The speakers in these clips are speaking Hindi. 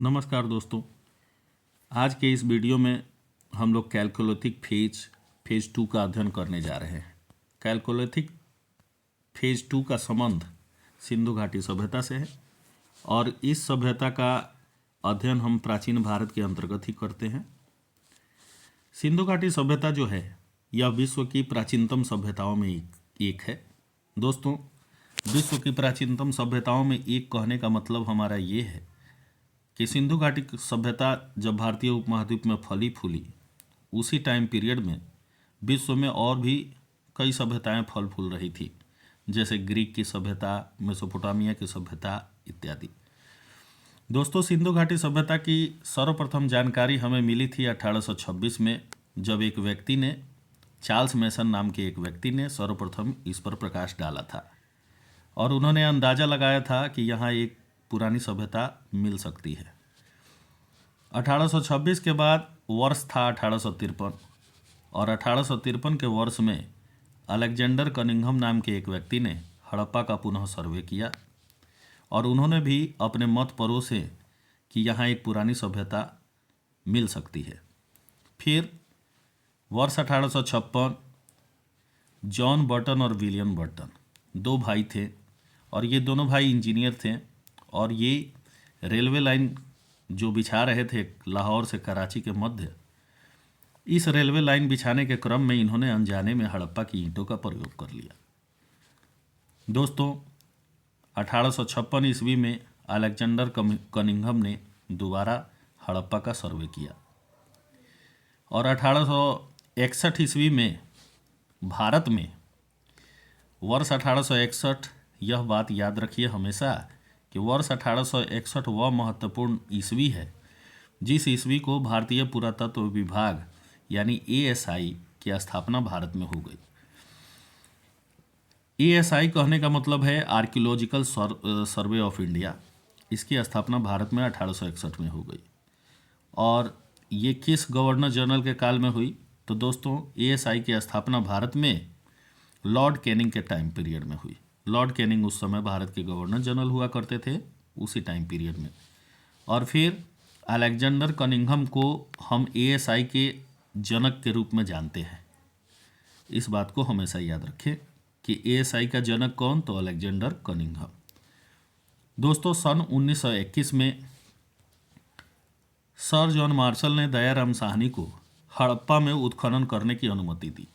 नमस्कार दोस्तों। आज के इस वीडियो में हम लोग कैलकोलिथिक फेज 2 का अध्ययन करने जा रहे हैं। कैलकोलिथिक फेज 2 का संबंध सिंधु घाटी सभ्यता से है और इस सभ्यता का अध्ययन हम प्राचीन भारत के अंतर्गत ही करते हैं। सिंधु घाटी सभ्यता जो है यह विश्व की प्राचीनतम सभ्यताओं में एक है। दोस्तों, विश्व की प्राचीनतम सभ्यताओं में एक कहने का मतलब हमारा ये है कि सिंधु घाटी सभ्यता जब भारतीय उपमहाद्वीप में फली फूली, उसी टाइम पीरियड में विश्व में और भी कई सभ्यताएं फल फूल रही थी, जैसे ग्रीक की सभ्यता, मेसोपोटामिया की सभ्यता इत्यादि। दोस्तों, सिंधु घाटी सभ्यता की सर्वप्रथम जानकारी हमें मिली थी 1826 में, जब एक व्यक्ति ने, चार्ल्स मेसन नाम के एक व्यक्ति ने सर्वप्रथम इस पर प्रकाश डाला था और उन्होंने अंदाज़ा लगाया था कि यहाँ एक पुरानी सभ्यता मिल सकती है। 1826 के बाद वर्ष था 1853 और 1853 के वर्ष में अलेक्जेंडर कनिंघम नाम के एक व्यक्ति ने हड़प्पा का पुनः सर्वे किया और उन्होंने भी अपने मत परोसे कि यहाँ एक पुरानी सभ्यता मिल सकती है। फिर वर्ष 1856 जॉन बर्टन और विलियम बर्टन दो भाई थे और ये दोनों भाई इंजीनियर थे और ये रेलवे लाइन जो बिछा रहे थे लाहौर से कराची के मध्य, इस रेलवे लाइन बिछाने के क्रम में इन्होंने अनजाने में हड़प्पा की ईंटों का प्रयोग कर लिया। दोस्तों, 1856 ईस्वी में अलेक्जेंडर कनिंघम ने दोबारा हड़प्पा का सर्वे किया और 1861 ईस्वी में भारत में, वर्ष 1861, यह बात याद रखिए हमेशा कि वर्ष 1861 वह महत्वपूर्ण ईस्वी है जिस ईस्वी को भारतीय पुरातत्व विभाग यानी ASI की स्थापना भारत में हो गई। ASI कहने का मतलब है आर्कियोलॉजिकल सर्वे ऑफ इंडिया। इसकी स्थापना भारत में 1861 में हो गई और ये किस गवर्नर जनरल के काल में हुई? तो दोस्तों, ASI की स्थापना भारत में लॉर्ड कैनिंग के टाइम पीरियड में हुई। लॉर्ड कैनिंग उस समय भारत के गवर्नर जनरल हुआ करते थे, उसी टाइम पीरियड में। और फिर अलेक्जेंडर कनिंघम को हम ASI के जनक के रूप में जानते हैं। इस बात को हमेशा याद रखें कि ASI का जनक कौन? तो अलेक्जेंडर कनिंघम। दोस्तों, सन 1921 में सर जॉन मार्शल ने दयाराम साहनी को हड़प्पा में उत्खनन करने की अनुमति दी।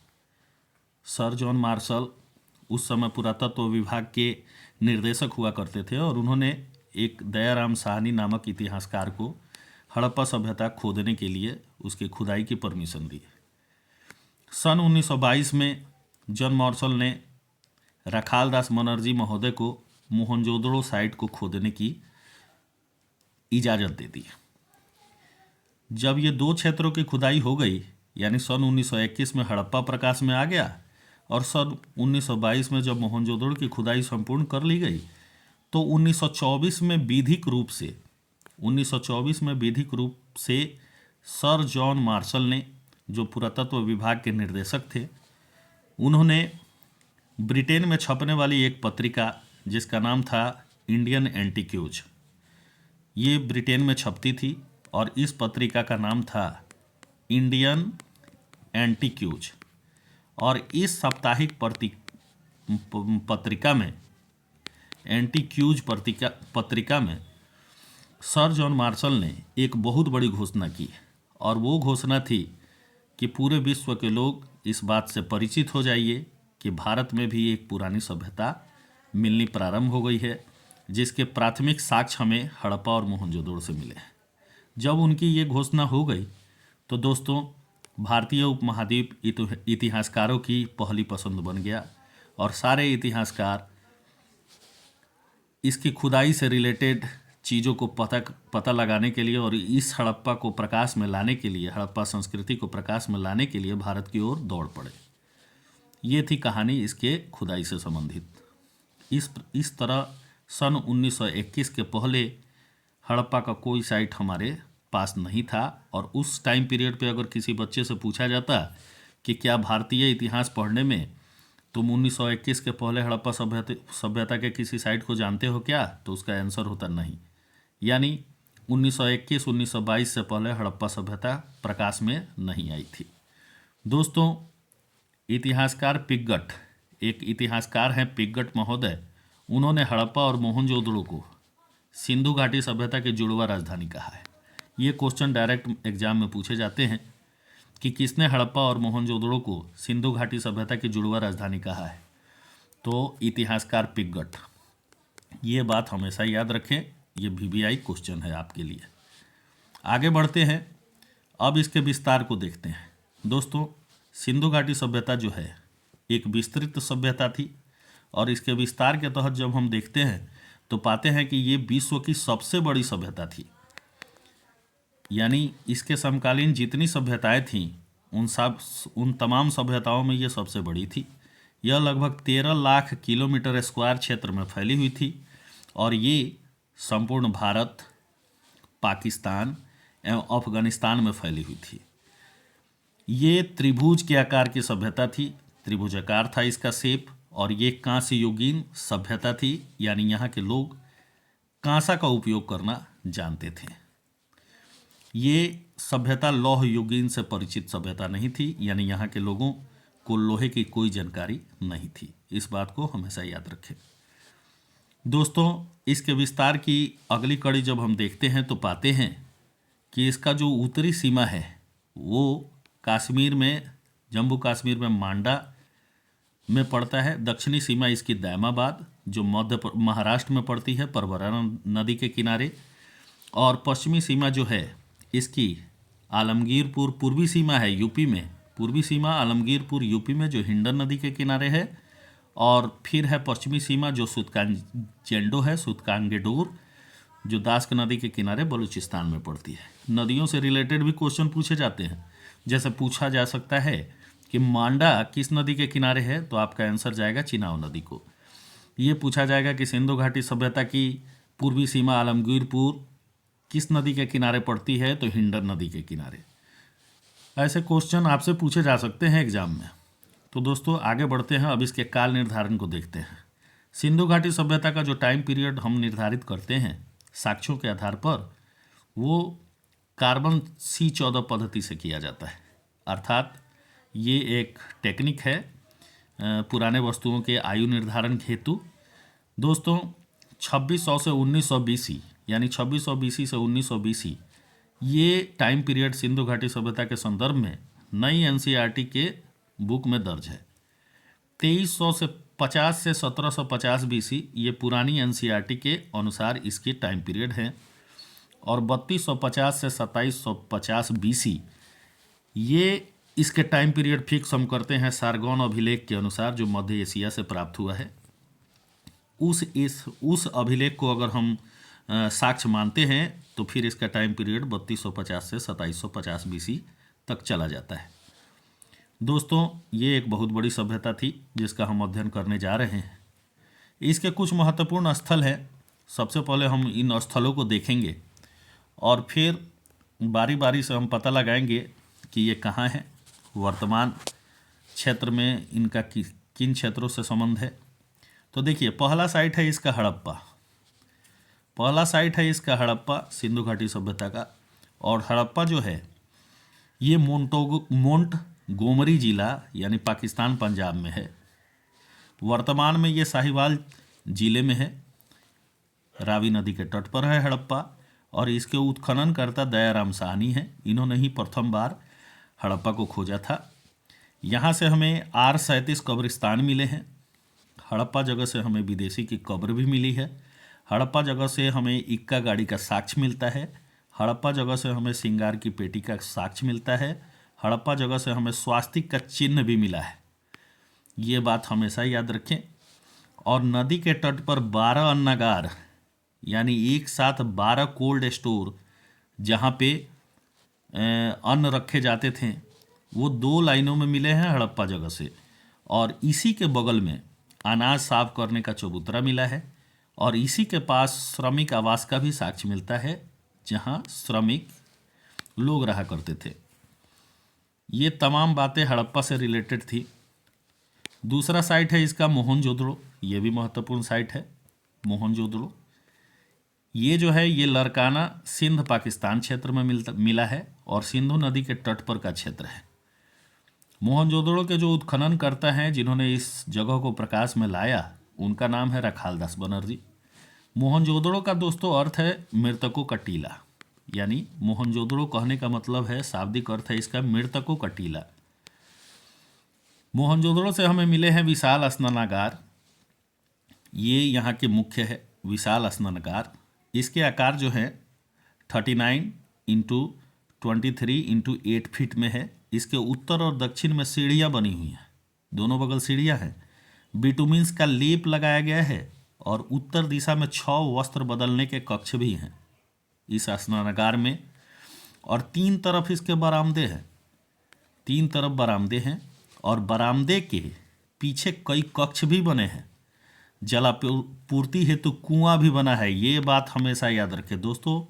सर जॉन मार्शल उस समय पुरातत्व विभाग के निर्देशक हुआ करते थे और उन्होंने एक दयाराम साहनी नामक इतिहासकार को हड़प्पा सभ्यता खोदने के लिए उसकी खुदाई की परमिशन दी। सन 1922 में जॉन मार्शल ने रखालदास बनर्जी महोदय को मोहनजोदड़ो साइट को खोदने की इजाज़त दे दी। जब ये दो क्षेत्रों की खुदाई हो गई, यानी सन 1921 में हड़प्पा प्रकाश में आ गया और सन 1922 में जब मोहनजोदड़ो की खुदाई संपूर्ण कर ली गई, तो 1924 में विधिक रूप से सर जॉन मार्शल ने, जो पुरातत्व विभाग के निर्देशक थे, उन्होंने ब्रिटेन में छपने वाली एक पत्रिका जिसका नाम था इंडियन एंटीक्यूज, ये ब्रिटेन में छपती थी और इस पत्रिका का नाम था इंडियन एंटीक्यूज। और इस साप्ताहिक पत्रिका में, एंटीक्यूज पत्रिका में सर जॉन मार्शल ने एक बहुत बड़ी घोषणा की और वो घोषणा थी कि पूरे विश्व के लोग इस बात से परिचित हो जाइए कि भारत में भी एक पुरानी सभ्यता मिलनी प्रारंभ हो गई है, जिसके प्राथमिक साक्ष्य हमें हड़प्पा और मोहनजोदड़ो से मिले हैं। जब उनकी ये घोषणा हो गई तो दोस्तों, भारतीय उपमहाद्वीप इतिहासकारों की पहली पसंद बन गया और सारे इतिहासकार इसकी खुदाई से रिलेटेड चीज़ों को पता लगाने के लिए और इस हड़प्पा को प्रकाश में लाने के लिए, हड़प्पा संस्कृति को प्रकाश में लाने के लिए भारत की ओर दौड़ पड़े। ये थी कहानी इसके खुदाई से संबंधित। इस तरह सन 1921 के पहले हड़प्पा का कोई साइट हमारे पास नहीं था और उस टाइम पीरियड पे अगर किसी बच्चे से पूछा जाता कि क्या भारतीय इतिहास पढ़ने में तुम 1921 के पहले हड़प्पा सभ्यता के किसी साइट को जानते हो क्या, तो उसका आंसर होता नहीं। यानी 1921-1922 से पहले हड़प्पा सभ्यता प्रकाश में नहीं आई थी। दोस्तों, इतिहासकार पिग्गट, एक इतिहासकार हैं पिग्गट महोदय, उन्होंने हड़प्पा और मोहनजोदड़ो को सिंधु घाटी सभ्यता की जुड़वा राजधानी कहा है। ये क्वेश्चन डायरेक्ट एग्जाम में पूछे जाते हैं कि किसने हड़प्पा और मोहनजोदड़ो को सिंधु घाटी सभ्यता की जुड़वा राजधानी कहा है, तो इतिहासकार पिग्गट। ये बात हमेशा याद रखें, ये VVI क्वेश्चन है आपके लिए। आगे बढ़ते हैं, अब इसके विस्तार को देखते हैं। दोस्तों, सिंधु घाटी सभ्यता जो है एक विस्तृत सभ्यता थी और इसके विस्तार के तहत जब हम देखते हैं तो पाते हैं कि ये विश्व की सबसे बड़ी सभ्यता थी। यानी इसके समकालीन जितनी सभ्यताएं थीं उन तमाम सभ्यताओं में ये सबसे बड़ी थी। यह लगभग 13 लाख किलोमीटर स्क्वायर क्षेत्र में फैली हुई थी और ये संपूर्ण भारत, पाकिस्तान एवं अफगानिस्तान में फैली हुई थी। ये त्रिभुज के आकार की सभ्यता थी, त्रिभुजाकार था इसका शेप, और ये कांस्य युगीन सभ्यता थी, यानी यहाँ के लोग कांसा का उपयोग करना जानते थे। ये सभ्यता लौह युगीन से परिचित सभ्यता नहीं थी, यानी यहाँ के लोगों को लोहे की कोई जानकारी नहीं थी। इस बात को हमेशा याद रखें। दोस्तों, इसके विस्तार की अगली कड़ी जब हम देखते हैं तो पाते हैं कि इसका जो उत्तरी सीमा है वो कश्मीर में, जम्मू कश्मीर में मांडा में पड़ता है। दक्षिणी सीमा इसकी दैमाबाद जो महाराष्ट्र में पड़ती है, परवरा नदी के किनारे, और पश्चिमी सीमा जो है इसकी आलमगीरपुर, पूर्वी सीमा है यूपी में, पूर्वी सीमा आलमगीरपुर यूपी में जो हिंडन नदी के किनारे है, और फिर है पश्चिमी सीमा जो सुतकांजेंडो है, सुतकांगेडोर, जो दास्क नदी के किनारे बलूचिस्तान में पड़ती है। नदियों से रिलेटेड भी क्वेश्चन पूछे जाते हैं। जैसे पूछा जा सकता है कि मांडा किस नदी के किनारे है, तो आपका आंसर जाएगा चिनाब नदी को। ये पूछा जाएगा कि सिंधु घाटी सभ्यता की पूर्वी सीमा आलमगीरपुर किस नदी के किनारे पड़ती है, तो हिंडन नदी के किनारे। ऐसे क्वेश्चन आपसे पूछे जा सकते हैं एग्जाम में। तो दोस्तों, आगे बढ़ते हैं, अब इसके काल निर्धारण को देखते हैं। सिंधु घाटी सभ्यता का जो टाइम पीरियड हम निर्धारित करते हैं साक्ष्यों के आधार पर, वो कार्बन C14 पद्धति से किया जाता है। अर्थात ये एक टेक्निक है पुराने वस्तुओं के आयु निर्धारण हेतु। दोस्तों, 2600 से 1900 BC, यानी 2600 BC से 1900 BC, ये टाइम पीरियड सिंधु घाटी सभ्यता के संदर्भ में नई NCERT के बुक में दर्ज है। 2300 से 50 से 1750 BC ये पुरानी NCERT के अनुसार इसकी टाइम पीरियड है, और 3250 से 2750 BC ये इसके टाइम पीरियड फिक्स हम करते हैं सारगौन अभिलेख के अनुसार, जो मध्य एशिया से प्राप्त हुआ है। उस अभिलेख को अगर हम साक्ष्य मानते हैं तो फिर इसका टाइम पीरियड 3250 से 2750 BC तक चला जाता है। दोस्तों, ये एक बहुत बड़ी सभ्यता थी जिसका हम अध्ययन करने जा रहे हैं। इसके कुछ महत्वपूर्ण स्थल हैं। सबसे पहले हम इन स्थलों को देखेंगे और फिर बारी बारी से हम पता लगाएंगे कि ये कहाँ है, वर्तमान क्षेत्र में इनका किन क्षेत्रों से संबंध है। तो देखिए, पहला साइट है इसका हड़प्पा। सिंधु घाटी सभ्यता का। और हड़प्पा जो है ये मोंटगोमरी जिला यानी पाकिस्तान, पंजाब में है। वर्तमान में ये साहिवाल जिले में है, रावी नदी के तट पर है हड़प्पा, और इसके उत्खननकर्ता दयाराम साहनी हैं। इन्होंने ही प्रथम बार हड़प्पा को खोजा था। यहाँ से हमें R37 कब्रिस्तान मिले हैं। हड़प्पा जगह से हमें विदेशी की कब्र भी मिली है। हड़प्पा जगह से हमें इक्का गाड़ी का साक्ष्य मिलता है। हड़प्पा जगह से हमें सिंगार की पेटी का साक्ष्य मिलता है। हड़प्पा जगह से हमें स्वास्तिक का चिन्ह भी मिला है। ये बात हमेशा याद रखें। और नदी के तट पर 12 अन्नागार यानी एक साथ 12 कोल्ड स्टोर जहाँ पे अन्न रखे जाते थे, वो 2 लाइनों में मिले हैं हड़प्पा जगह से। और इसी के बगल में अनाज साफ करने का चबूतरा मिला है, और इसी के पास श्रमिक आवास का भी साक्ष्य मिलता है जहाँ श्रमिक लोग रहा करते थे। ये तमाम बातें हड़प्पा से रिलेटेड थी। दूसरा साइट है इसका मोहनजोदड़ो। ये भी महत्वपूर्ण साइट है मोहनजोदड़ो। ये जो है ये लरकाना सिंध पाकिस्तान क्षेत्र में मिला है और सिंधु नदी के तट पर का क्षेत्र है। मोहनजोदड़ो के जो उत्खनन करता हैं जिन्होंने इस जगह को प्रकाश में लाया, उनका नाम है रखालदास बनर्जी। मोहनजोदड़ो का दोस्तों अर्थ है मृतकों का टीला, यानी मोहनजोदड़ो कहने का मतलब है, शाब्दिक अर्थ है इसका मृतकों का टीला। मोहनजोदड़ो से हमें मिले हैं विशाल स्नानागार, ये यहाँ के मुख्य है विशाल स्नानागार। इसके आकार जो है 39x23x8 फीट में है। इसके उत्तर और दक्षिण में सीढ़ियाँ बनी हुई हैं, दोनों बगल सीढ़ियाँ हैं। बिटुमिन्स का लेप लगाया गया है और उत्तर दिशा में 6 वस्त्र बदलने के कक्ष भी हैं इस स्नानागार में। और 3 तरफ इसके बरामदे हैं, 3 तरफ बरामदे हैं और बरामदे के पीछे कई कक्ष भी बने हैं। जलापूर्ति हेतु कुआं भी बना है। ये बात हमेशा याद रखें दोस्तों,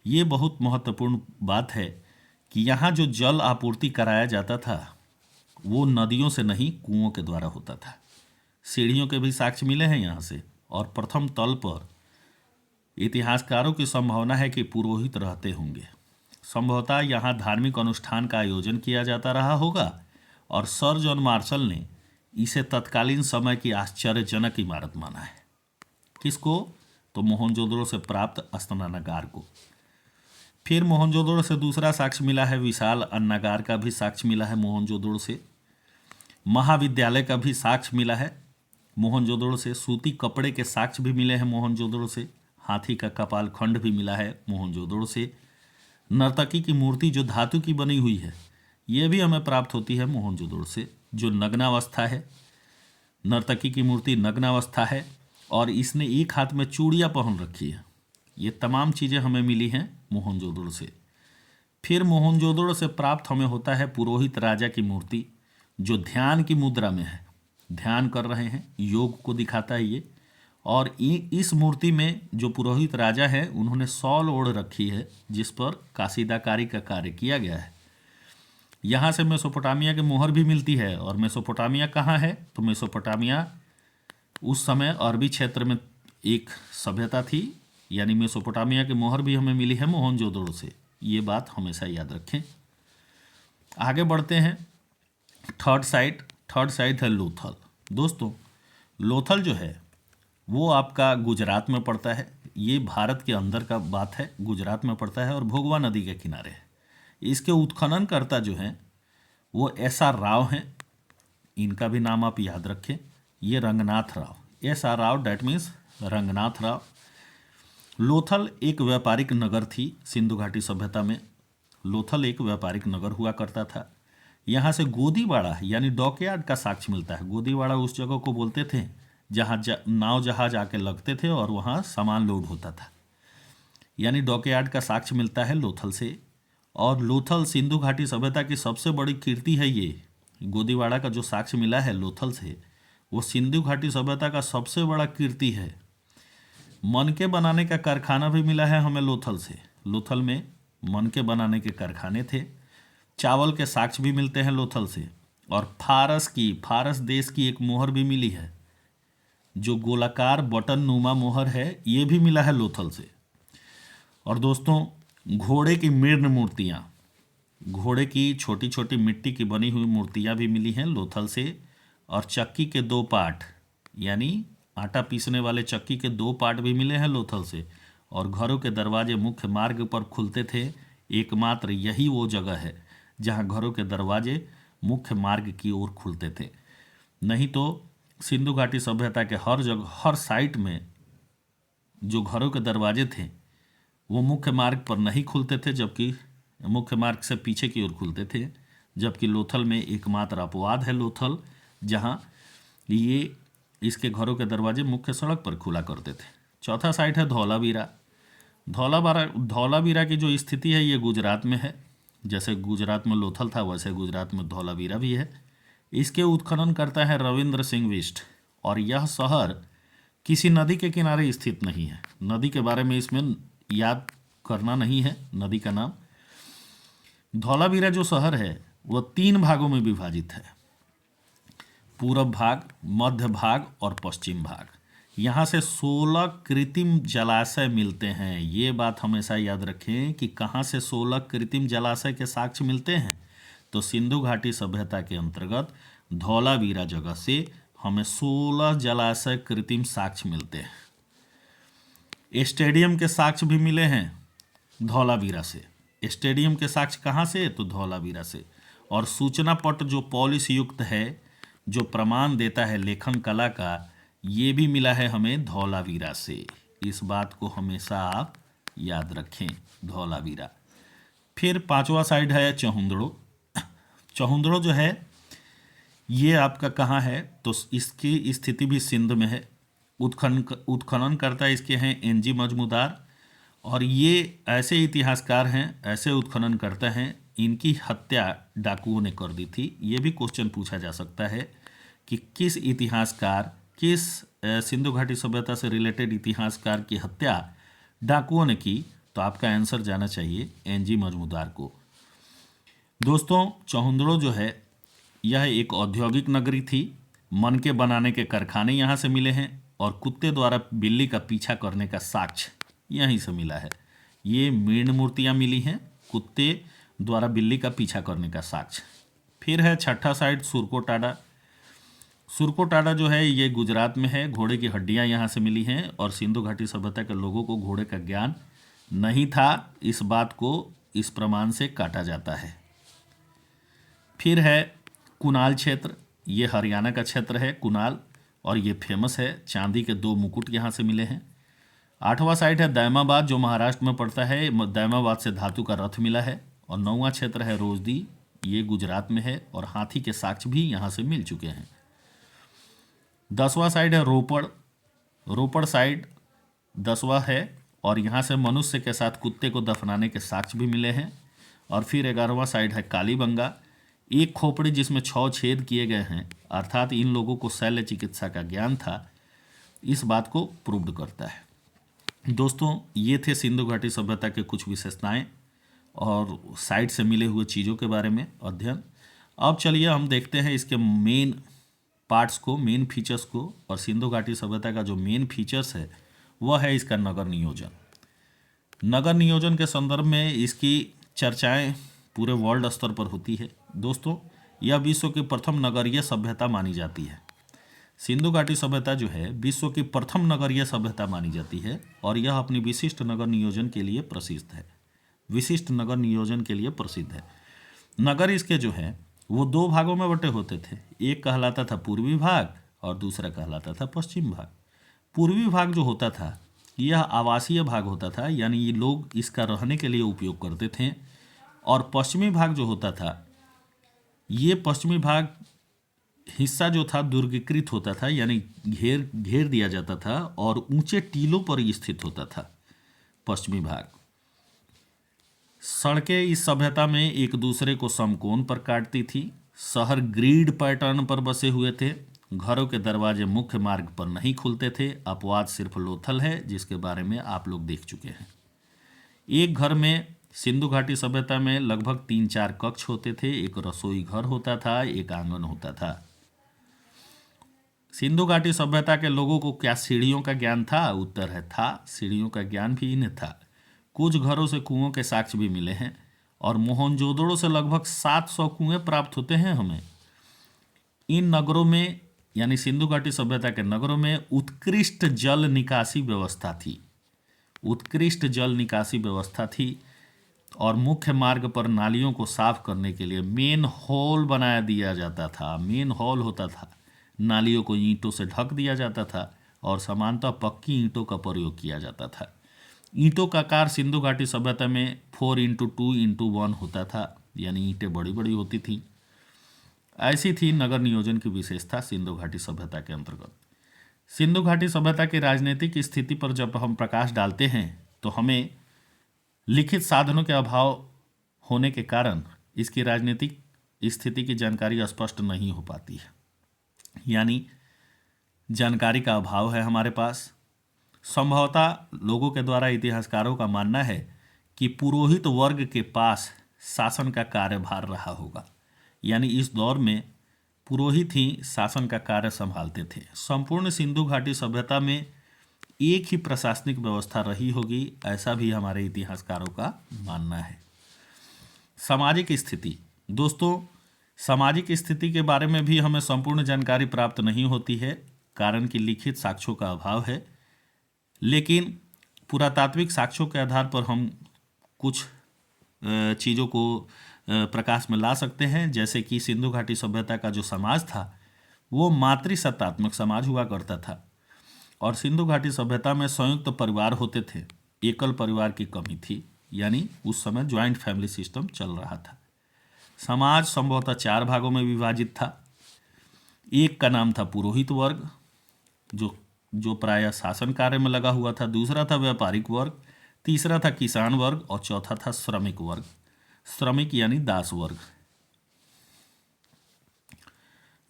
ये बहुत महत्वपूर्ण बात है कि यहाँ जो जल आपूर्ति कराया जाता था वो नदियों से नहीं, कुओं के द्वारा होता था। सीढ़ियों के भी साक्ष्य मिले हैं यहाँ से। और प्रथम तल पर इतिहासकारों की संभावना है कि पुरोहित रहते होंगे। संभवतः यहाँ धार्मिक अनुष्ठान का आयोजन किया जाता रहा होगा और सर जॉन मार्शल ने इसे तत्कालीन समय की आश्चर्यजनक इमारत माना है। किसको? तो मोहनजोदड़ो से प्राप्त स्नानागार को। फिर मोहनजोदड़ो से दूसरा साक्ष्य मिला है विशाल अन्नागार का भी साक्ष्य मिला है मोहनजोदड़ो से। महाविद्यालय का भी साक्ष्य मिला है मोहनजोदड़ो से। सूती कपड़े के साक्ष्य भी मिले हैं मोहनजोदड़ो से। हाथी का कपाल खंड भी मिला है मोहनजोदड़ो से। नर्तकी की मूर्ति जो धातु की बनी हुई है ये भी हमें प्राप्त होती है मोहनजोदड़ो से, जो नग्नावस्था है। नर्तकी की मूर्ति नग्नावस्था है और इसने एक हाथ में चूड़ियाँ पहन रखी है। ये तमाम चीज़ें हमें मिली हैं मोहनजोदड़ो से। फिर मोहनजोदड़ो से प्राप्त हमें होता है पुरोहित राजा की मूर्ति, जो ध्यान की मुद्रा में है, ध्यान कर रहे हैं, योग को दिखाता है ये। और इस मूर्ति में जो पुरोहित राजा है उन्होंने शॉल ओढ़ रखी है जिस पर कासीदाकारी का कार्य किया गया है। यहाँ से मेसोपोटामिया के मोहर भी मिलती है। और मेसोपोटामिया कहाँ है? तो मेसोपोटामिया उस समय अरबी क्षेत्र में एक सभ्यता थी, यानी मेसोपोटामिया के मोहर भी हमें मिली है मोहनजोदड़ो से। ये बात हमेशा याद रखें। आगे बढ़ते हैं। थर्ड साइट है लोथल। दोस्तों लोथल जो है वो आपका गुजरात में पड़ता है। ये भारत के अंदर का बात है, गुजरात में पड़ता है और भोगवा नदी के किनारे है। इसके उत्खननकर्ता जो हैं वो SR राव हैं, इनका भी नाम आप याद रखें। ये Ranganath Rao, SR Rao, that means Ranganath Rao. Lothal एक व्यापारिक नगर थी सिंधु घाटी सभ्यता में। लोथल एक व्यापारिक नगर हुआ करता था। यहाँ से गोदीवाड़ा यानी डॉकयार्ड का साक्ष्य मिलता है। गोदीवाड़ा उस जगह को बोलते थे जहाँ नाव जहाज आके लगते थे और वहाँ सामान लोड होता था, यानी डॉकयार्ड का साक्ष्य मिलता है लोथल से। और लोथल सिंधु घाटी सभ्यता की सबसे बड़ी कीर्ति है। ये गोदीवाड़ा का जो साक्ष्य मिला है लोथल से, वो सिंधु घाटी सभ्यता का सबसे बड़ा कीर्ति है। मनके बनाने का कारखाना भी मिला है हमें लोथल से। लोथल में मनके बनाने के कारखाने थे। चावल के साक्ष्य भी मिलते हैं लोथल से। और फारस देश की एक मोहर भी मिली है, जो गोलाकार बटन नुमा मोहर है, ये भी मिला है लोथल से। और दोस्तों घोड़े की मृण मूर्तियाँ, घोड़े की छोटी छोटी मिट्टी की बनी हुई मूर्तियाँ भी मिली हैं लोथल से। और चक्की के 2 पार्ट, यानी आटा पीसने वाले चक्की के 2 पार्ट भी मिले हैं लोथल से। और घरों के दरवाजे मुख्य मार्ग पर खुलते थे। एकमात्र यही वो जगह है जहाँ घरों के दरवाजे मुख्य मार्ग की ओर खुलते थे। नहीं तो सिंधु घाटी सभ्यता के हर जगह, हर साइट में जो घरों के दरवाजे थे वो मुख्य मार्ग पर नहीं खुलते थे, जबकि मुख्य मार्ग से पीछे की ओर खुलते थे। जबकि लोथल में एकमात्र अपवाद है लोथल, जहाँ ये इसके घरों के दरवाजे मुख्य सड़क पर खुला करते थे। चौथा साइट है धौलावीरा। धौलावीरा की जो स्थिति है ये गुजरात में है। जैसे गुजरात में लोथल था वैसे गुजरात में धौलावीरा भी है। इसके उत्खनन करता है रविंद्र सिंह बिष्ट। और यह शहर किसी नदी के किनारे स्थित नहीं है। नदी के बारे में इसमें याद करना नहीं है नदी का नाम। धौलावीरा जो शहर है वह 3 भागों में विभाजित है, पूर्व भाग, मध्य भाग और पश्चिम भाग। यहाँ से 16 कृत्रिम जलाशय मिलते हैं। ये बात हमेशा याद रखें कि कहाँ से 16 कृत्रिम जलाशय के साक्ष्य मिलते हैं। तो सिंधु घाटी सभ्यता के अंतर्गत धौलावीरा जगह से हमें 16 जलाशय कृत्रिम साक्ष्य मिलते हैं। स्टेडियम के साक्ष्य भी मिले हैं धौलावीरा से। स्टेडियम के साक्ष्य कहाँ से? तो धौलावीरा से। और सूचना पट जो पॉलिश युक्त है, जो प्रमाण देता है लेखन कला का, ये भी मिला है हमें धौलावीरा से। इस बात को हमेशा आप याद रखें, धौलावीरा। फिर पांचवा साइड है चहुंदड़ो। चहुंदड़ो जो है ये आपका कहाँ है? तो इसकी स्थिति भी सिंध में है। उत्खननकर्ता इसके हैं एनजी मजमूदार। और ये ऐसे इतिहासकार हैं, ऐसे उत्खननकर्ता हैं, इनकी हत्या डाकुओं ने कर दी थी। ये भी क्वेश्चन पूछा जा सकता है कि किस इतिहासकार, किस सिंधु घाटी सभ्यता से रिलेटेड इतिहासकार की हत्या डाकुओं ने की? तो आपका आंसर जाना चाहिए एनजी मजमूदार को। दोस्तों, चहुंदड़ो जो है यह एक औद्योगिक नगरी थी। मनके बनाने के कारखाने यहाँ से मिले हैं और कुत्ते द्वारा बिल्ली का पीछा करने का साक्ष्य यहीं से मिला है। ये मृण मूर्तियाँ मिली हैं, कुत्ते द्वारा बिल्ली का पीछा करने का साक्ष्य। फिर है छठा साइड सुरकोटाडा। सुरकोटाडा जो है ये गुजरात में है। घोड़े की हड्डियां यहाँ से मिली हैं और सिंधु घाटी सभ्यता के लोगों को घोड़े का ज्ञान नहीं था, इस बात को इस प्रमाण से काटा जाता है। फिर है कुनाल क्षेत्र। ये हरियाणा का क्षेत्र है कुनाल, और ये फेमस है। चांदी के 2 मुकुट यहाँ से मिले हैं। आठवां साइट है दैमाबाद, जो महाराष्ट्र में पड़ता है। दैमाबाद से धातु का रथ मिला है। और 9वां क्षेत्र है रोजदी, ये गुजरात में है और हाथी के साक्ष्य भी यहाँ से मिल चुके हैं। 10वां साइड है रोपड़। रोपड़ साइड 10वां है और यहाँ से मनुष्य के साथ कुत्ते को दफनाने के साक्ष्य भी मिले हैं। और फिर 11वां साइड है कालीबंगा। एक खोपड़ी जिसमें 6 छेद किए गए हैं, अर्थात इन लोगों को शल्य चिकित्सा का ज्ञान था, इस बात को प्रूव्ड करता है। दोस्तों, ये थे सिंधु घाटी सभ्यता के कुछ विशेषताएं और साइट से मिले हुए चीज़ों के बारे में अध्ययन। अब चलिए हम देखते हैं इसके मेन पार्ट्स को, मेन फीचर्स को। और सिंधु घाटी सभ्यता का जो मेन फीचर्स है वह है इसका नगर नियोजन। नगर नियोजन के संदर्भ में इसकी चर्चाएं पूरे वर्ल्ड स्तर पर होती है। दोस्तों, यह विश्व की प्रथम नगरीय सभ्यता मानी जाती है। सिंधु घाटी सभ्यता जो है विश्व की प्रथम नगरीय सभ्यता मानी जाती है और यह अपनी विशिष्ट नगर नियोजन के लिए प्रसिद्ध है। विशिष्ट नगर नियोजन के लिए प्रसिद्ध है। नगर इसके जो है वो 2 भागों में बटे होते थे। एक कहलाता था पूर्वी भाग और दूसरा कहलाता था पश्चिम भाग। पूर्वी भाग जो होता था यह आवासीय भाग होता था, यानी ये लोग इसका रहने के लिए उपयोग करते थे। और पश्चिमी भाग जो होता था, ये पश्चिमी भाग हिस्सा जो था दुर्गीकृत होता था, यानी घेर दिया जाता था और ऊंचे टीलों पर स्थित होता था पश्चिमी भाग। सड़कें इस सभ्यता में एक दूसरे को समकोण पर काटती थी। शहर ग्रिड पैटर्न पर बसे हुए थे। घरों के दरवाजे मुख्य मार्ग पर नहीं खुलते थे। अपवाद सिर्फ लोथल है, जिसके बारे में आप लोग देख चुके हैं। एक घर में सिंधु घाटी सभ्यता में लगभग 3-4 कक्ष होते थे। एक रसोई घर होता था, एक आंगन होता था। सिंधु घाटी सभ्यता के लोगों को क्या सीढ़ियों का ज्ञान था? उत्तर है था। सीढ़ियों का ज्ञान भी इन्हें था। कुछ घरों से कुओं के साक्ष्य भी मिले हैं और मोहनजोदड़ो से लगभग 700 कुएं प्राप्त होते हैं हमें। इन नगरों में, यानी सिंधु घाटी सभ्यता के नगरों में उत्कृष्ट जल निकासी व्यवस्था थी। उत्कृष्ट जल निकासी व्यवस्था थी और मुख्य मार्ग पर नालियों को साफ करने के लिए मेन हॉल बनाया दिया जाता था। मेन हॉल होता था। नालियों को ईंटों से ढक दिया जाता था और समानतः पक्की ईंटों का प्रयोग किया जाता था। ईंटों का आकार सिंधु घाटी सभ्यता में 4x2x1 होता था, यानी ईंटें बड़ी बड़ी होती थी। ऐसी थी नगर नियोजन की विशेषता सिंधु घाटी सभ्यता के अंतर्गत। सिंधु घाटी सभ्यता की राजनीतिक स्थिति पर जब हम प्रकाश डालते हैं तो हमें लिखित साधनों के अभाव होने के कारण इसकी राजनीतिक स्थिति की जानकारी स्पष्ट नहीं हो पाती है, यानी जानकारी का अभाव है हमारे पास। संभवतः लोगों के द्वारा इतिहासकारों का मानना है कि पुरोहित वर्ग के पास शासन का कार्यभार रहा होगा, यानी इस दौर में पुरोहित ही शासन का कार्य संभालते थे। संपूर्ण सिंधु घाटी सभ्यता में एक ही प्रशासनिक व्यवस्था रही होगी, ऐसा भी हमारे इतिहासकारों का मानना है। सामाजिक स्थिति, दोस्तों सामाजिक स्थिति के बारे में भी हमें संपूर्ण जानकारी प्राप्त नहीं होती है, कारण कि लिखित साक्ष्यों का अभाव है। लेकिन पुरातात्विक साक्ष्यों के आधार पर हम कुछ चीज़ों को प्रकाश में ला सकते हैं, जैसे कि सिंधु घाटी सभ्यता का जो समाज था वो मातृसत्तात्मक समाज हुआ करता था, और सिंधु घाटी सभ्यता में संयुक्त परिवार होते थे, एकल परिवार की कमी थी, यानी उस समय ज्वाइंट फैमिली सिस्टम चल रहा था। समाज संभवतः 4 भागों में विभाजित था। एक का नाम था पुरोहित वर्ग, जो प्रायः शासन कार्य में लगा हुआ था। दूसरा था व्यापारिक वर्ग, तीसरा था किसान वर्ग, और चौथा था श्रमिक वर्ग। श्रमिक यानी दास वर्ग।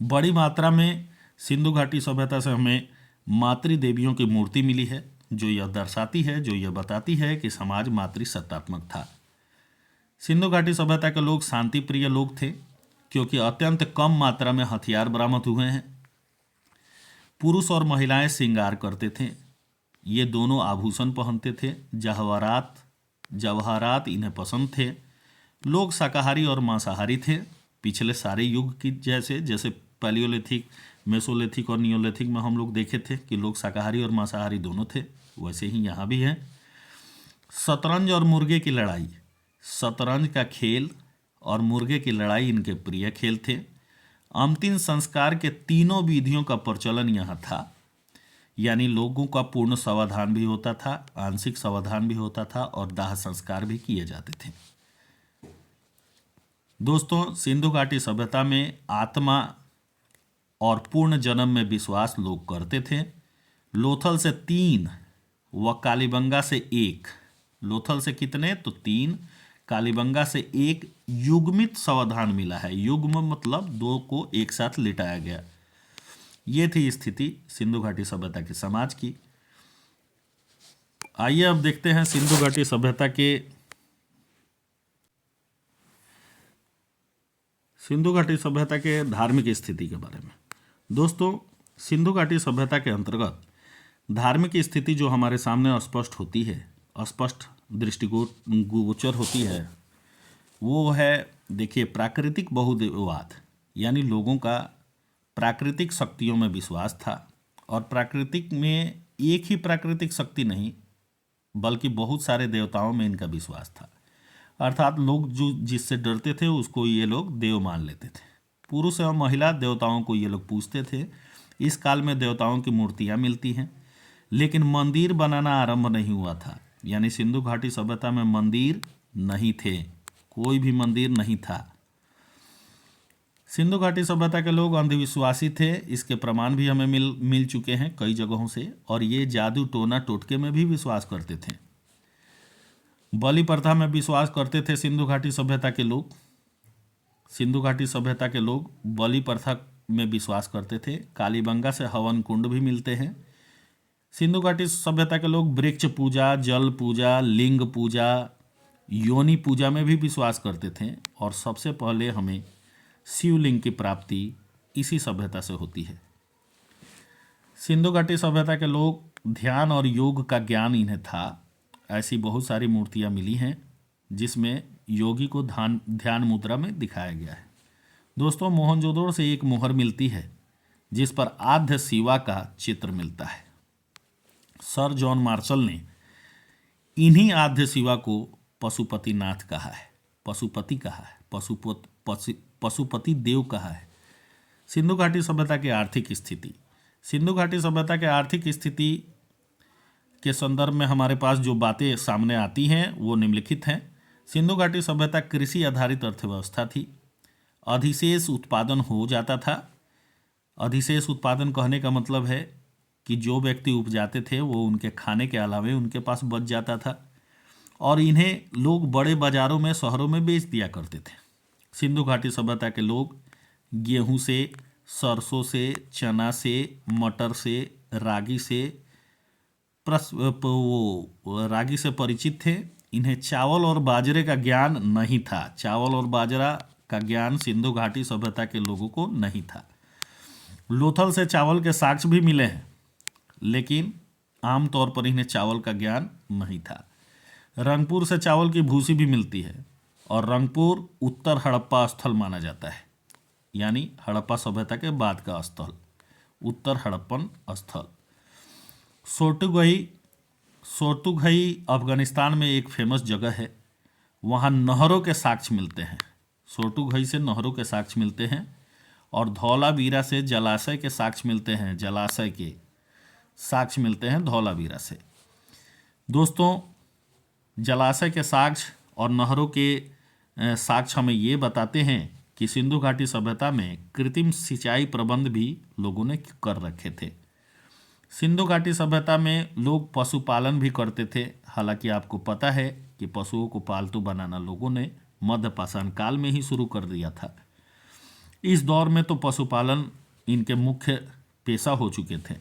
बड़ी मात्रा में सिंधु घाटी सभ्यता से हमें मातृ देवियों की मूर्ति मिली है, जो यह दर्शाती है, जो यह बताती है कि समाज मातृसत्तात्मक था। सिंधु घाटी सभ्यता के लोग शांति प्रिय लोग थे, क्योंकि अत्यंत कम मात्रा में हथियार बरामद हुए हैं। पुरुष और महिलाएं श्रृंगार करते थे, ये दोनों आभूषण पहनते थे। जवाहरात इन्हें पसंद थे। लोग शाकाहारी और मांसाहारी थे, पिछले सारे युग की जैसे पैलियोलिथिक, मेसोलिथिक और नियोलिथिक में हम लोग देखे थे कि लोग शाकाहारी और मांसाहारी दोनों थे, वैसे ही यहाँ भी है। शतरंज और मुर्गे की लड़ाई, शतरंज का खेल और मुर्गे की लड़ाई इनके प्रिय खेल थे। अंतिम संस्कार के तीनों विधियों का प्रचलन यहाँ था, यानी लोगों का पूर्ण समाधान भी होता था, आंशिक समाधान भी होता था, और दाह संस्कार भी किए जाते थे। दोस्तों सिंधु घाटी सभ्यता में आत्मा और पूर्ण जन्म में विश्वास लोग करते थे। लोथल से 3 व कालीबंगा से 1, लोथल से कितने तो 3, कालीबंगा से 1 युग्मित समाधान मिला है। युग्म मतलब 2 को एक साथ लिटाया गया। ये थी स्थिति सिंधु घाटी सभ्यता के समाज की। आइए अब देखते हैं सिंधु घाटी सभ्यता के धार्मिक स्थिति के बारे में। दोस्तों सिंधु घाटी सभ्यता के अंतर्गत धार्मिक स्थिति जो हमारे सामने स्पष्ट होती है, स्पष्ट दृष्टिगोचर होती है, वो है, देखिए, प्राकृतिक बहुदेववाद, यानी लोगों का प्राकृतिक शक्तियों में विश्वास था। और प्राकृतिक में एक ही प्राकृतिक शक्ति नहीं, बल्कि बहुत सारे देवताओं में इनका विश्वास था। अर्थात लोग जो जिससे डरते थे उसको ये लोग देव मान लेते थे। पुरुष एवं महिला देवताओं को ये लोग पूजते थे। इस काल में देवताओं की मूर्तियाँ मिलती हैं, लेकिन मंदिर बनाना आरंभ नहीं हुआ था, यानी सिंधु घाटी सभ्यता में मंदिर नहीं थे, कोई भी मंदिर नहीं था। सिंधु घाटी सभ्यता के लोग अंधविश्वासी थे, इसके प्रमाण भी हमें मिल चुके हैं कई जगहों से। और ये जादू टोना टोटके में भी विश्वास करते थे। बलि प्रथा में विश्वास करते थे सिंधु घाटी सभ्यता के लोग। सिंधु घाटी सभ्यता के लोग बलि प्रथा में विश्वास करते थे। कालीबंगा से हवन कुंड भी मिलते हैं। सिंधु घाटी सभ्यता के लोग वृक्ष पूजा, जल पूजा, लिंग पूजा, योनि पूजा में भी विश्वास करते थे। और सबसे पहले हमें शिवलिंग की प्राप्ति इसी सभ्यता से होती है। सिंधु घाटी सभ्यता के लोग ध्यान और योग का ज्ञान इन्हें था। ऐसी बहुत सारी मूर्तियाँ मिली हैं जिसमें योगी को ध्यान मुद्रा में दिखाया गया है। दोस्तों मोहनजोदड़ो से एक मोहर मिलती है जिस पर आद्य शिवा का चित्र मिलता है। सर जॉन मार्शल ने इन्हीं आद्य शिवा को पशुपतिनाथ कहा है, पशुपति कहा है, पशुपति देव कहा है। सिंधु घाटी सभ्यता की आर्थिक स्थिति, सिंधु घाटी सभ्यता के आर्थिक स्थिति के संदर्भ में हमारे पास जो बातें सामने आती हैं वो निम्नलिखित हैं। सिंधु घाटी सभ्यता कृषि आधारित अर्थव्यवस्था थी। अधिशेष उत्पादन हो जाता था। अधिशेष उत्पादन कहने का मतलब है कि जो व्यक्ति उपजाते थे वो उनके खाने के अलावे उनके पास बच जाता था, और इन्हें लोग बड़े बाजारों में, शहरों में बेच दिया करते थे। सिंधु घाटी सभ्यता के लोग गेहूं से, सरसों से, चना से, मटर से, रागी से परिचित थे। इन्हें चावल और बाजरे का ज्ञान नहीं था। चावल और बाजरा का ज्ञान सिंधु घाटी सभ्यता के लोगों को नहीं था। लोथल से चावल के साक्ष्य भी मिले हैं, लेकिन आमतौर पर इन्हें चावल का ज्ञान नहीं था। रंगपुर से चावल की भूसी भी मिलती है और रंगपुर उत्तर हड़प्पा स्थल माना जाता है, यानी हड़प्पा सभ्यता के बाद का स्थल, उत्तर हड़प्पन स्थल। सोर्टुगई सोर्टुगई अफगानिस्तान में एक फेमस जगह है, वहाँ नहरों के साक्ष्य मिलते हैं। सोर्टुगई से नहरों के साक्ष्य मिलते हैं और धौलावीरा से जलाशय के साक्ष्य मिलते हैं, जलाशय के साक्ष्य मिलते हैं धौलावीरा से। दोस्तों, जलाशय के साक्ष्य और नहरों के साक्ष्य हमें ये बताते हैं कि सिंधु घाटी सभ्यता में कृत्रिम सिंचाई प्रबंध भी लोगों ने कर रखे थे। सिंधु घाटी सभ्यता में लोग पशुपालन भी करते थे। हालांकि आपको पता है कि पशुओं को पालतू बनाना लोगों ने मध्य पाषाण काल में ही शुरू कर दिया था। इस दौर में तो पशुपालन इनके मुख्य पेशा हो चुके थे।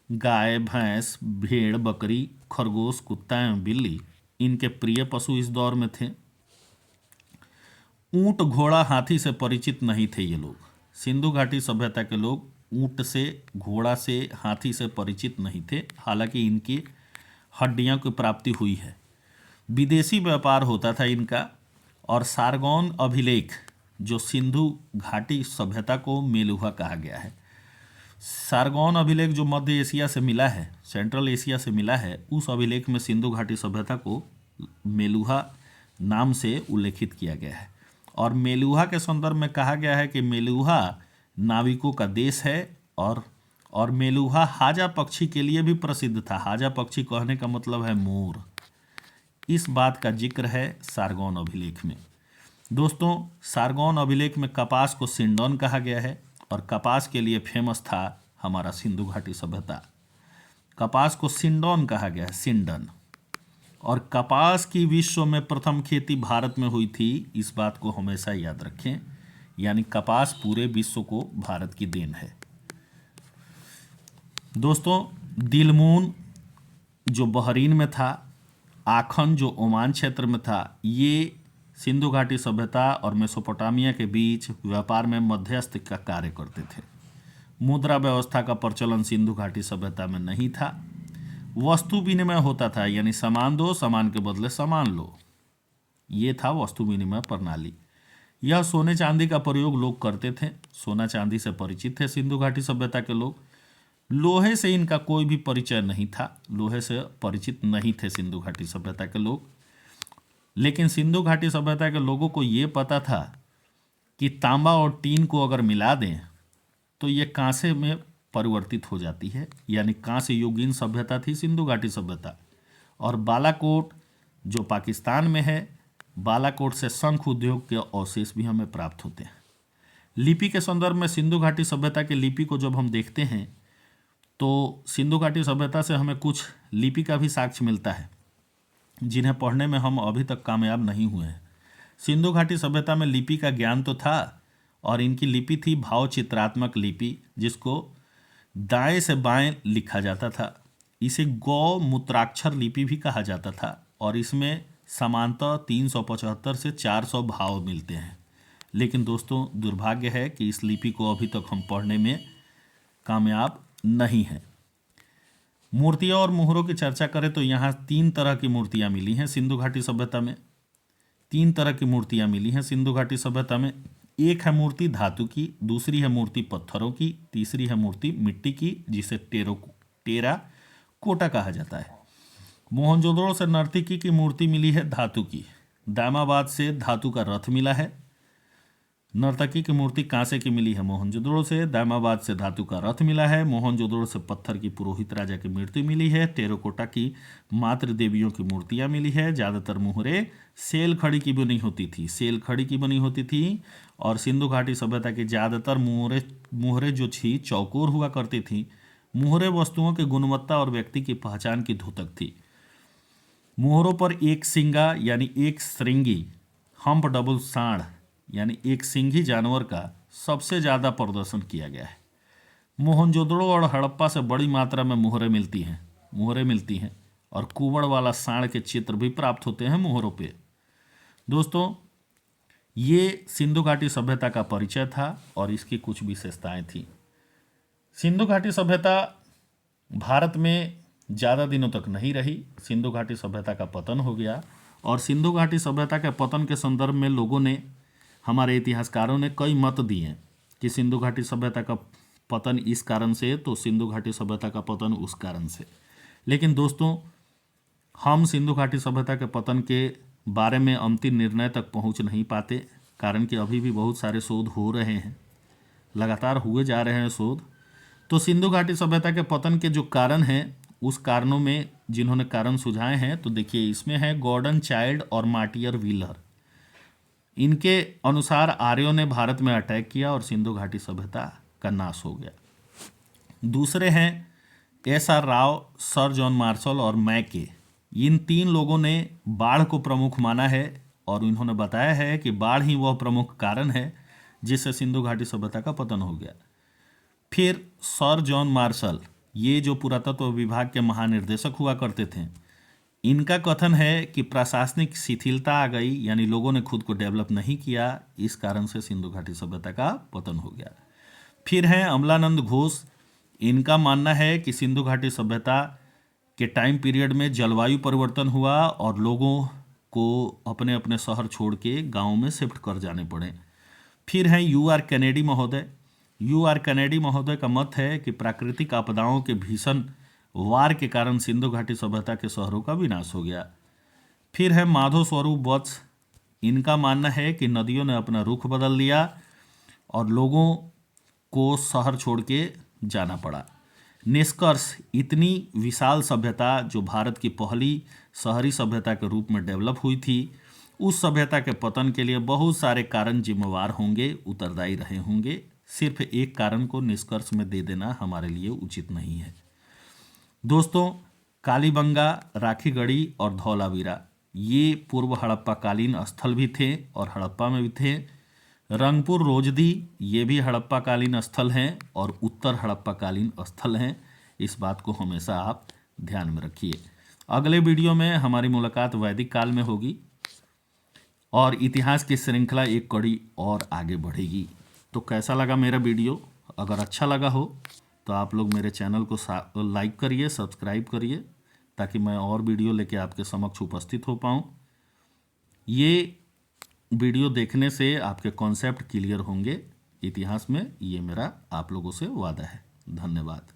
गाय, भैंस, भेड़, बकरी, खरगोश, कुत्ता एवं बिल्ली इनके प्रिय पशु इस दौर में थे। ऊंट, घोड़ा, हाथी से परिचित नहीं थे ये लोग। सिंधु घाटी सभ्यता के लोग ऊंट से, घोड़ा से, हाथी से परिचित नहीं थे। हालांकि इनकी हड्डियों की प्राप्ति हुई है। विदेशी व्यापार होता था इनका। और सारगौन अभिलेख, जो सिंधु घाटी सभ्यता को मेलुहा कहा गया है, सारगौन अभिलेख जो मध्य एशिया से मिला है, सेंट्रल एशिया से मिला है, उस अभिलेख में सिंधु घाटी सभ्यता को मेलुहा नाम से उल्लेखित किया गया है। और मेलुहा के संदर्भ में कहा गया है कि मेलुहा नाविकों का देश है और मेलुहा हाजा पक्षी के लिए भी प्रसिद्ध था। हाजा पक्षी कहने का मतलब है मोर। इस बात का जिक्र है सारगौन अभिलेख में। दोस्तों, सारगौन अभिलेख में कपास को सिंडन कहा गया है और कपास के लिए फेमस था हमारा सिंधु घाटी सभ्यता। कपास को सिंडन कहा गया है, सिंडन। और कपास की विश्व में प्रथम खेती भारत में हुई थी, इस बात को हमेशा याद रखें। यानी कपास पूरे विश्व को भारत की देन है। दोस्तों, दिलमून जो बहरीन में था, आखन जो ओमान क्षेत्र में था, ये सिंधु घाटी सभ्यता और मेसोपोटामिया के बीच व्यापार में मध्यस्थ का कार्य करते थे। मुद्रा व्यवस्था का प्रचलन सिंधु घाटी सभ्यता में नहीं था। वस्तु विनिमय होता था, यानी सामान दो, सामान के बदले सामान लो। ये था वस्तु विनिमय प्रणाली। यह सोने चांदी का प्रयोग लोग करते थे। सोना चांदी से परिचित थे सिंधु घाटी सभ्यता के लोग। लोहे से इनका कोई भी परिचय नहीं था, लोहे से परिचित नहीं थे सिंधु घाटी सभ्यता के लोग। लेकिन सिंधु घाटी सभ्यता के लोगों को ये पता था कि तांबा और टीन को अगर मिला दें तो ये कांसे में परिवर्तित हो जाती है। यानी कांस्य युगीन सभ्यता थी सिंधु घाटी सभ्यता। और बालाकोट जो पाकिस्तान में है, बालाकोट से शंख उद्योग के अवशेष भी हमें प्राप्त होते हैं। लिपि के संदर्भ में सिंधु घाटी सभ्यता के लिपि को जब हम देखते हैं तो सिंधु घाटी सभ्यता से हमें कुछ लिपि का भी साक्ष्य मिलता है, जिन्हें पढ़ने में हम अभी तक कामयाब नहीं हुए हैं। सिंधु घाटी सभ्यता में लिपि का ज्ञान तो था और इनकी लिपि थी भाव चित्रात्मक लिपि, जिसको दाएं से बाएं लिखा जाता था। इसे गौ मूत्राक्षर लिपि भी कहा जाता था और इसमें समानतः 375 से 400 भाव मिलते हैं। लेकिन दोस्तों, दुर्भाग्य है कि इस लिपि को अभी तक हम पढ़ने में कामयाब नहीं हैं। मूर्तियों और मुहरों की चर्चा करें तो यहाँ 3 तरह की मूर्तियाँ मिली हैं सिंधु घाटी सभ्यता में। 3 तरह की मूर्तियाँ मिली हैं सिंधु घाटी सभ्यता में। एक है मूर्ति धातु की, दूसरी है मूर्ति पत्थरों की, तीसरी है मूर्ति मिट्टी की, जिसे टेरा कोटा कहा जाता है। मोहनजोदड़ो से नर्तकी की मूर्ति मिली है धातु की। दामाबाद से धातु का रथ मिला है। नर्तकी की मूर्ति कांसे की मिली है मोहनजोदड़ो से। दामाबाद से धातु का रथ मिला है। मोहनजोदड़ो से पत्थर की पुरोहित राजा की मूर्ति मिली है। टेराकोटा की मातृ देवियों की मूर्तियां मिली है। ज़्यादातर मुहरे सेल खड़ी की बनी होती थी, सेल खड़ी की बनी होती थी। और सिंधु घाटी सभ्यता की ज़्यादातर मुहरे जो थी चौकोर हुआ करती थी। मुहरे वस्तुओं की गुणवत्ता और व्यक्ति की पहचान की द्योतक थी। मुहरों पर एक सिंगा यानी एक श्रृंगी, हम्प डबल सांड यानी एक सिंघी जानवर का सबसे ज़्यादा प्रदर्शन किया गया है। मोहनजोदड़ो और हड़प्पा से बड़ी मात्रा में मुहरें मिलती हैं और कुबड़ वाला सांड के चित्र भी प्राप्त होते हैं मुहरों पे। दोस्तों, ये सिंधु घाटी सभ्यता का परिचय था और इसकी कुछ विशेषताएं थी। सिंधु घाटी सभ्यता भारत में ज़्यादा दिनों तक नहीं रही। सिंधु घाटी सभ्यता का पतन हो गया और सिंधु घाटी सभ्यता के पतन के संदर्भ में लोगों ने, हमारे इतिहासकारों ने कई मत दिए हैं कि सिंधु घाटी सभ्यता का पतन इस कारण से, तो सिंधु घाटी सभ्यता का पतन उस कारण से। लेकिन दोस्तों, हम सिंधु घाटी सभ्यता के पतन के बारे में अंतिम निर्णय तक पहुंच नहीं पाते, कारण कि अभी भी बहुत सारे शोध हो रहे हैं, लगातार हुए जा रहे हैं शोध। तो सिंधु घाटी सभ्यता के पतन के जो कारण हैं, उस कारणों में जिन्होंने कारण सुझाए हैं, तो देखिए इसमें है गॉर्डन चाइल्ड और मार्टियर व्हीलर। इनके अनुसार आर्यों ने भारत में अटैक किया और सिंधु घाटी सभ्यता का नाश हो गया। दूसरे हैं SR. Rao, sir John Marshall और मैके। इन 3 लोगों ने बाढ़ को प्रमुख माना है और इन्होंने बताया है कि बाढ़ ही वह प्रमुख कारण है जिससे सिंधु घाटी सभ्यता का पतन हो गया। फिर सर जॉन मार्शल, ये जो पुरातत्व विभाग के महानिर्देशक हुआ करते थे, इनका कथन है कि प्रशासनिक शिथिलता आ गई, यानी लोगों ने खुद को डेवलप नहीं किया, इस कारण से सिंधु घाटी सभ्यता का पतन हो गया। फिर हैं अमलानंद घोष। इनका मानना है कि सिंधु घाटी सभ्यता के टाइम पीरियड में जलवायु परिवर्तन हुआ और लोगों को अपने अपने शहर छोड़ के गाँव में शिफ्ट कर जाने पड़े। फिर हैं U.R. कैनेडी महोदय। U.R. कैनेडी महोदय का मत है कि प्राकृतिक आपदाओं के भीषण वार के कारण सिंधु घाटी सभ्यता के शहरों का विनाश हो गया। फिर है माधव स्वरूप वत्स। इनका मानना है कि नदियों ने अपना रुख बदल लिया और लोगों को शहर छोड़ के जाना पड़ा। निष्कर्ष, इतनी विशाल सभ्यता जो भारत की पहली शहरी सभ्यता के रूप में डेवलप हुई थी, उस सभ्यता के पतन के लिए बहुत सारे कारण जिम्मेवार होंगे, उत्तरदायी रहे होंगे। सिर्फ एक कारण को निष्कर्ष में दे देना हमारे लिए उचित नहीं है। दोस्तों, कालीबंगा, राखीगढ़ी और धौलावीरा ये पूर्व हड़प्पाकालीन स्थल भी थे और हड़प्पा में भी थे। रंगपुर रोजदी ये भी हड़प्पाकालीन स्थल हैं और उत्तर हड़प्पाकालीन स्थल हैं। इस बात को हमेशा आप ध्यान में रखिए। अगले वीडियो में हमारी मुलाकात वैदिक काल में होगी और इतिहास की श्रृंखला एक कड़ी और आगे बढ़ेगी। तो कैसा लगा मेरा वीडियो? अगर अच्छा लगा हो तो आप लोग मेरे चैनल को लाइक करिए, सब्सक्राइब करिए, ताकि मैं और वीडियो लेके आपके समक्ष उपस्थित हो पाऊँ। ये वीडियो देखने से आपके कॉन्सेप्ट क्लियर होंगे इतिहास में, ये मेरा आप लोगों से वादा है। धन्यवाद।